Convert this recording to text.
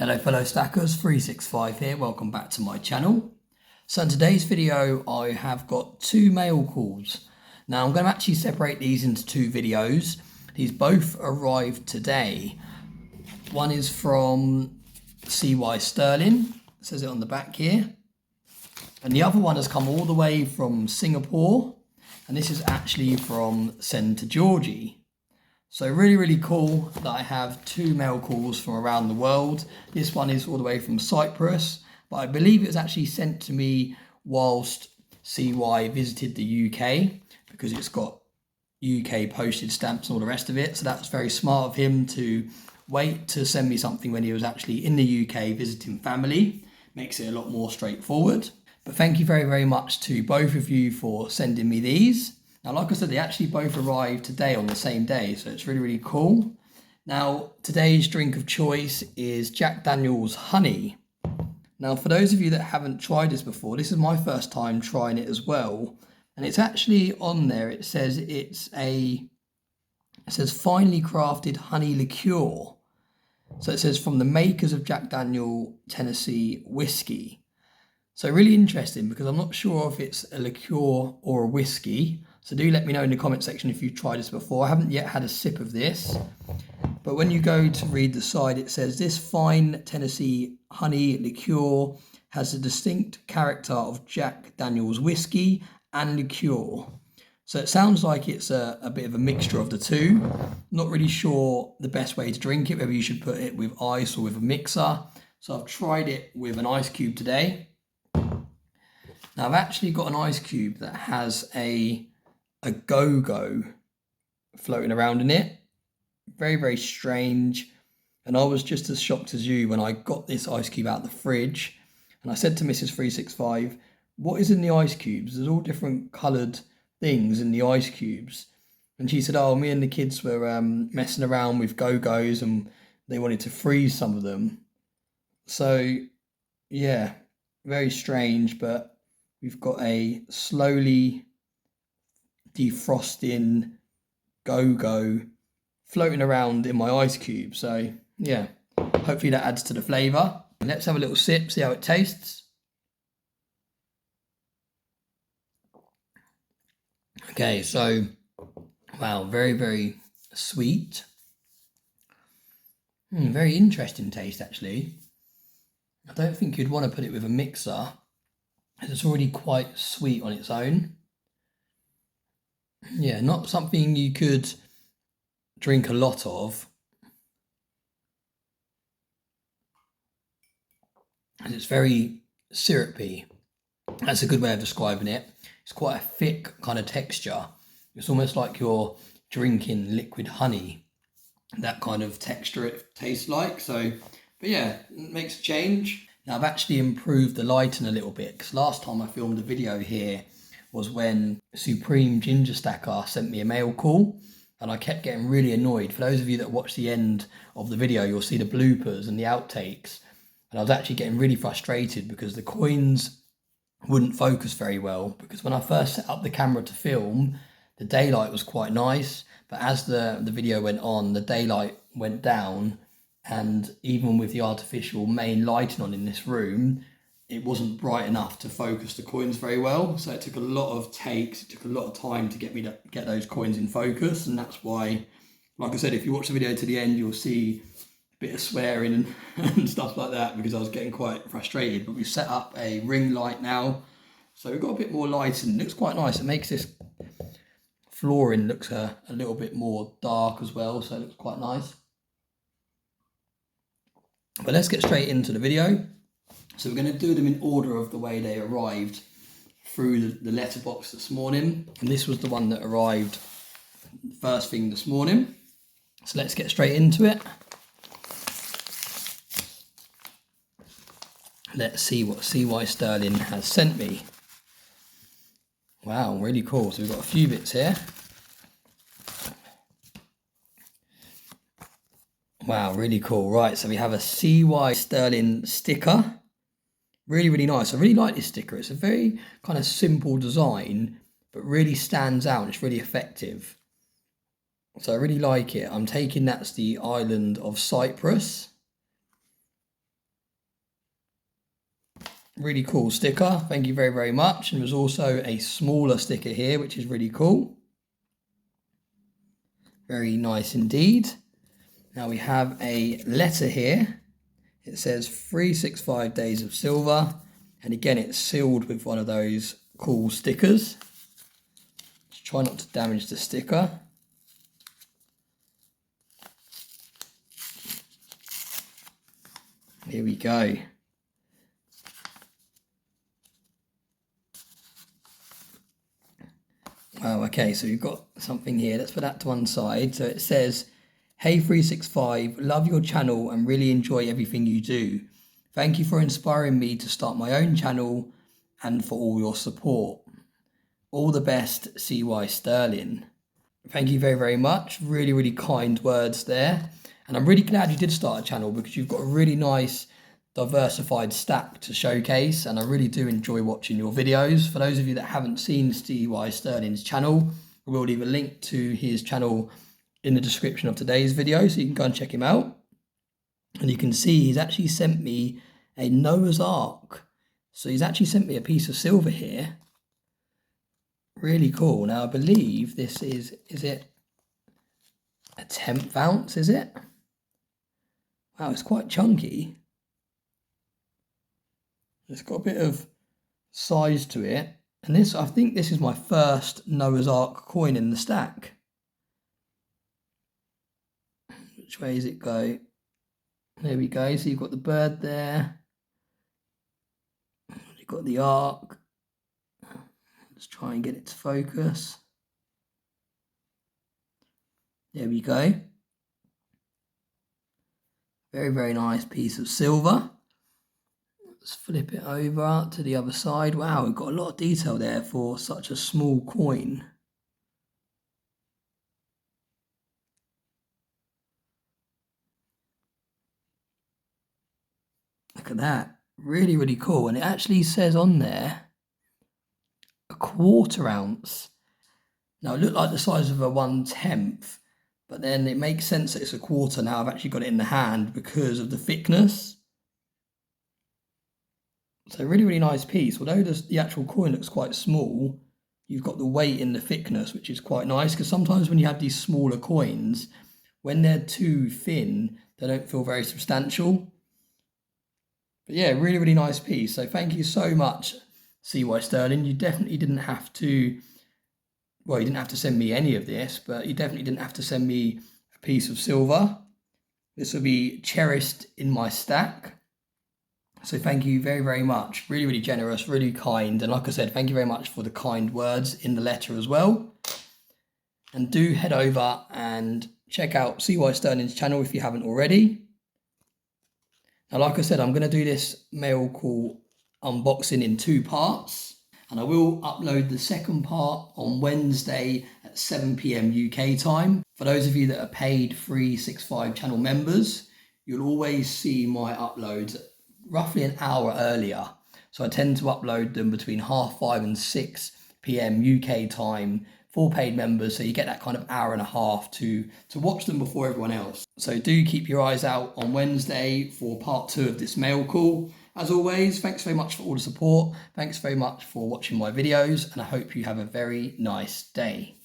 Hello fellow stackers, 365 here, welcome back to my channel. So in today's video I have got two mail calls. Now I'm going to actually separate these into two videos. These both arrived today. One is from CY Sterling, it says it on the back here. And the other one has come all the way from Singapore. And this is actually from Senator Georgie. So really cool that I have two mail calls from around the world. This one is all the way from Cyprus, but I believe it was actually sent to me whilst CY visited the UK because it's got UK postage stamps and all the rest of it. So that was very smart of him to wait to send me something when he was actually in the UK visiting family. Makes it a lot more straightforward. But thank you very much to both of you for sending me these. Now, like I said, they actually both arrived today on the same day, so it's really cool. Now, today's drink of choice is Jack Daniel's Honey. Now, for those of you that haven't tried this before, this is my first time trying it as well. And it's actually on there, it says finely crafted honey liqueur. So it says from the makers of Jack Daniel Tennessee whiskey. So really interesting because I'm not sure if it's a liqueur or a whiskey. So do let me know in the comment section if you've tried this before. I haven't yet had a sip of this. But when you go to read the side, it says this fine Tennessee honey liqueur has a distinct character of Jack Daniel's whiskey and liqueur. So it sounds like it's a bit of a mixture of the two. Not really sure the best way to drink it, whether you should put it with ice or with a mixer. So I've tried it with an ice cube today. Now I've actually got an ice cube that has a go-go floating around in it. Very strange. And I was just as shocked as you when I got this ice cube out of the fridge. And I said to Mrs. 365, what is in the ice cubes? There's all different coloured things in the ice cubes. And she said, oh, me and the kids were messing around with go-go's and they wanted to freeze some of them. So, yeah, very strange, but we've got a slowly defrosting go-go floating around in my ice cube. So yeah, hopefully that adds to the flavour. Let's have a little sip, see how it tastes. Okay, so wow, very sweet. Very interesting taste actually. I don't think you'd want to put it with a mixer. It's already quite sweet on its own. Yeah, not something you could drink a lot of. And it's very syrupy. That's a good way of describing it. It's quite a thick kind of texture. It's almost like you're drinking liquid honey. That kind of texture it tastes like. So, but yeah, it makes a change. Now I've actually improved the lighting a little bit because last time I filmed a video here was when Supreme Ginger Stacker sent me a mail call and I kept getting really annoyed. For those of you that watch the end of the video, you'll see the bloopers and the outtakes. And I was actually getting really frustrated because the coins wouldn't focus very well, because when I first set up the camera to film, the daylight was quite nice. But as the video went on, the daylight went down, and even with the artificial main lighting on in this room, it wasn't bright enough to focus the coins very well. So it took a lot of takes, it took a lot of time to get me to get those coins in focus. And that's why, like I said, if you watch the video to the end, you'll see a bit of swearing and stuff like that, because I was getting quite frustrated. But we've set up a ring light now. So we've got a bit more light and it looks quite nice. It makes this flooring looks a little bit more dark as well. So it looks quite nice. But let's get straight into the video. So we're going to do them in order of the way they arrived through the letterbox this morning. And this was the one that arrived first thing this morning. So let's get straight into it. Let's see what CY Sterling has sent me. Wow, really cool. So we've got a few bits here. Wow, really cool. Right, so we have a CY Sterling sticker. Really nice. I really like this sticker. It's a very kind of simple design, but really stands out. It's really effective. So I really like it. I'm taking that's the island of Cyprus. Really cool sticker. Thank you very, very much. And there's also a smaller sticker here, which is really cool. Very nice indeed. Now we have a letter here. It says 365 days of silver. And again, it's sealed with one of those cool stickers. Just try not to damage the sticker. Here we go. Oh, okay, so we've got something here. Let's put that to one side. So it says, "Hey 365, love your channel and really enjoy everything you do. Thank you for inspiring me to start my own channel and for all your support. All the best, CY Sterling." Thank you very, very much. Really, really kind words there. And I'm really glad you did start a channel because you've got a really nice diversified stack to showcase, and I really do enjoy watching your videos. For those of you that haven't seen CY Sterling's channel, we'll leave a link to his channel in the description of today's video, so you can go and check him out. And you can see he's actually sent me a Noah's Ark. So he's actually sent me a piece of silver here. Really cool. Now I believe this is it a 1/10 ounce, is it? Wow, it's quite chunky. It's got a bit of size to it. And this, I think this is my first Noah's Ark coin in the stack. Which way does it go? There we go. So you've got the bird there. You've got the ark. Let's try and get it to focus. There we go. Very, very nice piece of silver. Let's flip it over to the other side. Wow, we've got a lot of detail there for such a small coin. Look at that. Really, really cool. And it actually says on there a 1/4 ounce. Now it looked like the size of a 1/10, but then it makes sense that it's a 1/4 now. I've actually got it in the hand because of the thickness. So really, really nice piece. Although the actual coin looks quite small, you've got the weight in the thickness, which is quite nice, because sometimes when you have these smaller coins, when they're too thin, they don't feel very substantial. But yeah, really, really nice piece. So thank you so much, CY Sterling. You definitely didn't have to, well, you didn't have to send me any of this, but you definitely didn't have to send me a piece of silver. This will be cherished in my stack. So thank you very, very much. Really, really generous, really kind. And like I said, thank you very much for the kind words in the letter as well. And do head over and check out CY Sterling's channel if you haven't already. Now, like I said, I'm going to do this mail call unboxing in 2 parts. And I will upload the second part on Wednesday at 7 PM UK time. For those of you that are paid 365 channel members, you'll always see my uploads roughly an hour earlier. So I tend to upload them between 5:30 and 6 PM UK time for paid members. So you get that kind of hour and a half to watch them before everyone else. So do keep your eyes out on Wednesday for part 2 of this mail call. As always, thanks very much for all the support. Thanks very much for watching my videos, and I hope you have a very nice day.